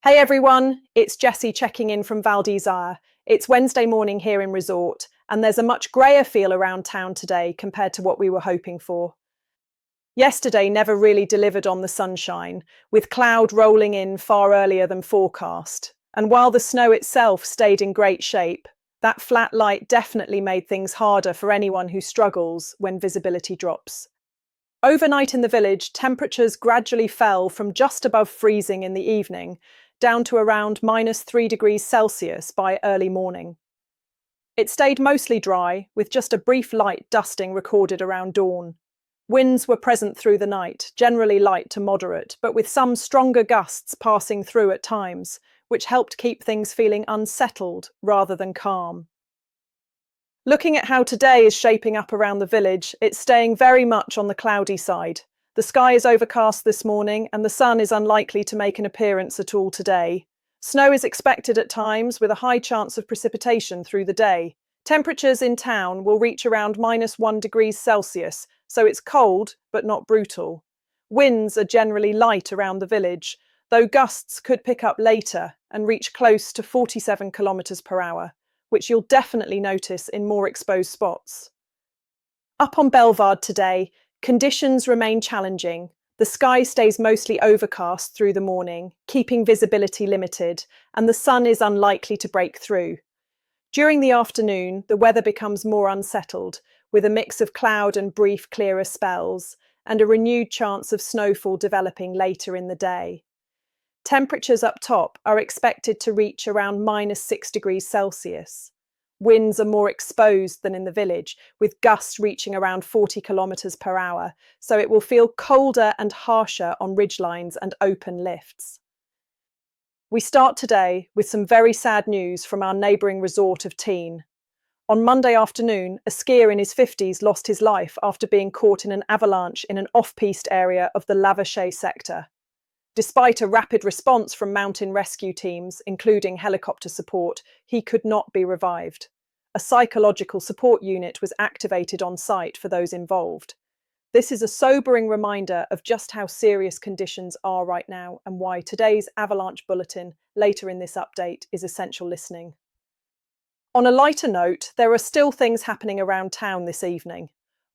Hey everyone, it's Jessie checking in from Val d'Isère. It's Wednesday morning here in resort, and there's a much greyer feel around town today compared to what we were hoping for. Yesterday never really delivered on the sunshine, with cloud rolling in far earlier than forecast. And while the snow itself stayed in great shape, that flat light definitely made things harder for anyone who struggles when visibility drops. Overnight in the village, temperatures gradually fell from just above freezing in the evening down to around -3 degrees Celsius by early morning. It stayed mostly dry, with just a brief light dusting recorded around dawn. Winds were present through the night, generally light to moderate, but with some stronger gusts passing through at times, which helped keep things feeling unsettled rather than calm. Looking at how today is shaping up around the village, it's staying very much on the cloudy side. The sky is overcast this morning, and the sun is unlikely to make an appearance at all today. Snow is expected at times, with a high chance of precipitation through the day. Temperatures in town will reach around -1 degrees Celsius, so it's cold, but not brutal. Winds are generally light around the village, though gusts could pick up later and reach close to 47 kilometers per hour, which you'll definitely notice in more exposed spots. Up on Bellevarde today, conditions remain challenging. The sky stays mostly overcast through the morning, keeping visibility limited, and the sun is unlikely to break through. During the afternoon, the weather becomes more unsettled, with a mix of cloud and brief clearer spells, and a renewed chance of snowfall developing later in the day. Temperatures up top are expected to reach around -6 degrees Celsius. Winds are more exposed than in the village, with gusts reaching around 40 kilometers per hour, so it will feel colder and harsher on ridgelines and open lifts. We start today with some very sad news from our neighbouring resort of Tignes. On Monday afternoon, a skier in his 50s lost his life after being caught in an avalanche in an off-piste area of the Lavache sector. Despite a rapid response from mountain rescue teams, including helicopter support, he could not be revived. A psychological support unit was activated on site for those involved. This is a sobering reminder of just how serious conditions are right now and why today's avalanche bulletin, later in this update, is essential listening. On a lighter note, there are still things happening around town this evening.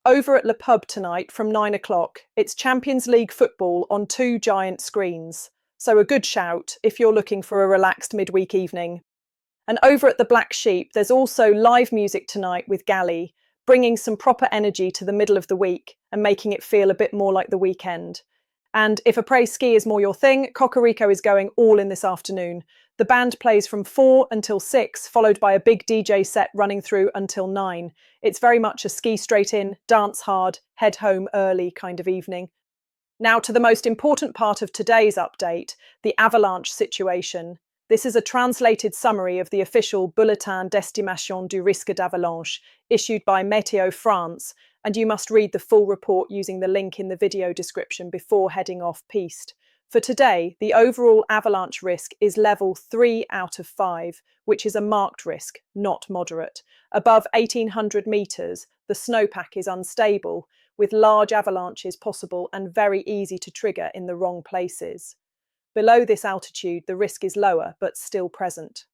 Over at Le Pub tonight from 9 o'clock, it's Champions League football on two giant screens. So a good shout if you're looking for a relaxed midweek evening. And over at the Black Sheep, there's also live music tonight with Gali, bringing some proper energy to the middle of the week and making it feel a bit more like the weekend. And if après-ski is more your thing, Cocorico is going all in this afternoon. The band plays from 4 until 6, followed by a big DJ set running through until 9. It's very much a ski straight in, dance hard, head home early kind of evening. Now to the most important part of today's update, the avalanche situation. This is a translated summary of the official bulletin d'estimation du risque d'avalanche issued by Météo France, and you must read the full report using the link in the video description before heading off piste. For today, the overall avalanche risk is level 3 out of 5, which is a marked risk, not moderate. Above 1,800 metres, the snowpack is unstable, with large avalanches possible and very easy to trigger in the wrong places. Below this altitude, the risk is lower, but still present.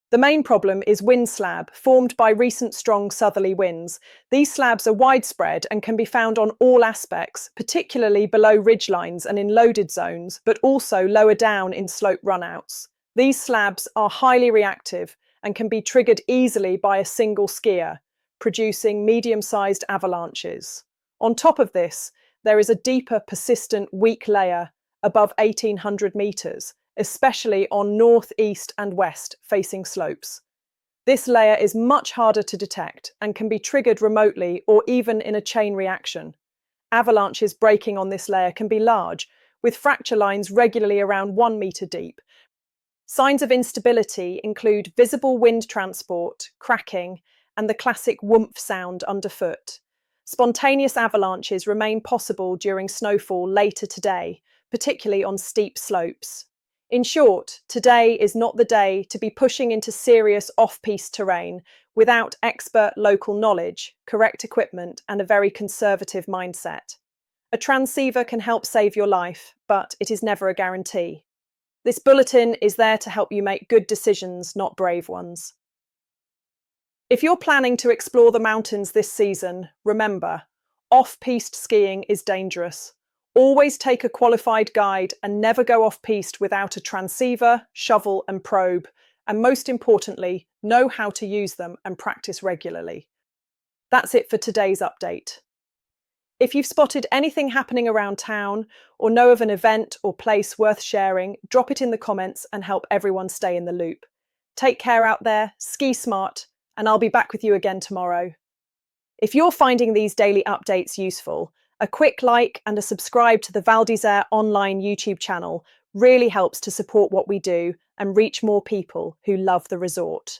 The main problem is wind slab, formed by recent strong southerly winds. These slabs are widespread and can be found on all aspects, particularly below ridgelines and in loaded zones, but also lower down in slope runouts. These slabs are highly reactive and can be triggered easily by a single skier, producing medium-sized avalanches. On top of this, there is a deeper, persistent, weak layer above 1,800 metres, especially on north, east and west facing slopes. This layer is much harder to detect and can be triggered remotely or even in a chain reaction. Avalanches breaking on this layer can be large, with fracture lines regularly around 1 metre deep. Signs of instability include visible wind transport, cracking, and the classic whoomph sound underfoot. Spontaneous avalanches remain possible during snowfall later today, particularly on steep slopes. In short, today is not the day to be pushing into serious off-piste terrain without expert local knowledge, correct equipment, and a very conservative mindset. A transceiver can help save your life, but it is never a guarantee. This bulletin is there to help you make good decisions, not brave ones. If you're planning to explore the mountains this season, remember, off-piste skiing is dangerous. Always take a qualified guide and never go off-piste without a transceiver, shovel and probe. And most importantly, know how to use them and practice regularly. That's it for today's update. If you've spotted anything happening around town or know of an event or place worth sharing, drop it in the comments and help everyone stay in the loop. Take care out there, ski smart, and I'll be back with you again tomorrow. If you're finding these daily updates useful, a quick like and a subscribe to the Val d'Isère online YouTube channel really helps to support what we do and reach more people who love the resort.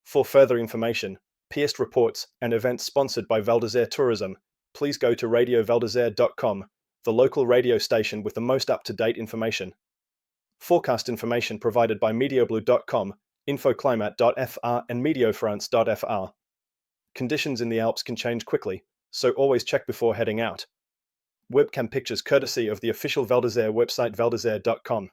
For further information, piste reports and events sponsored by Val d'Isère Tourism, please go to radiovaldisere.com, the local radio station with the most up-to-date information. Forecast information provided by mediablue.com, infoclimat.fr and meteofrance.fr. Conditions in the Alps can change quickly, so always check before heading out. Webcam pictures courtesy of the official Val d'Isère website valdisere.com.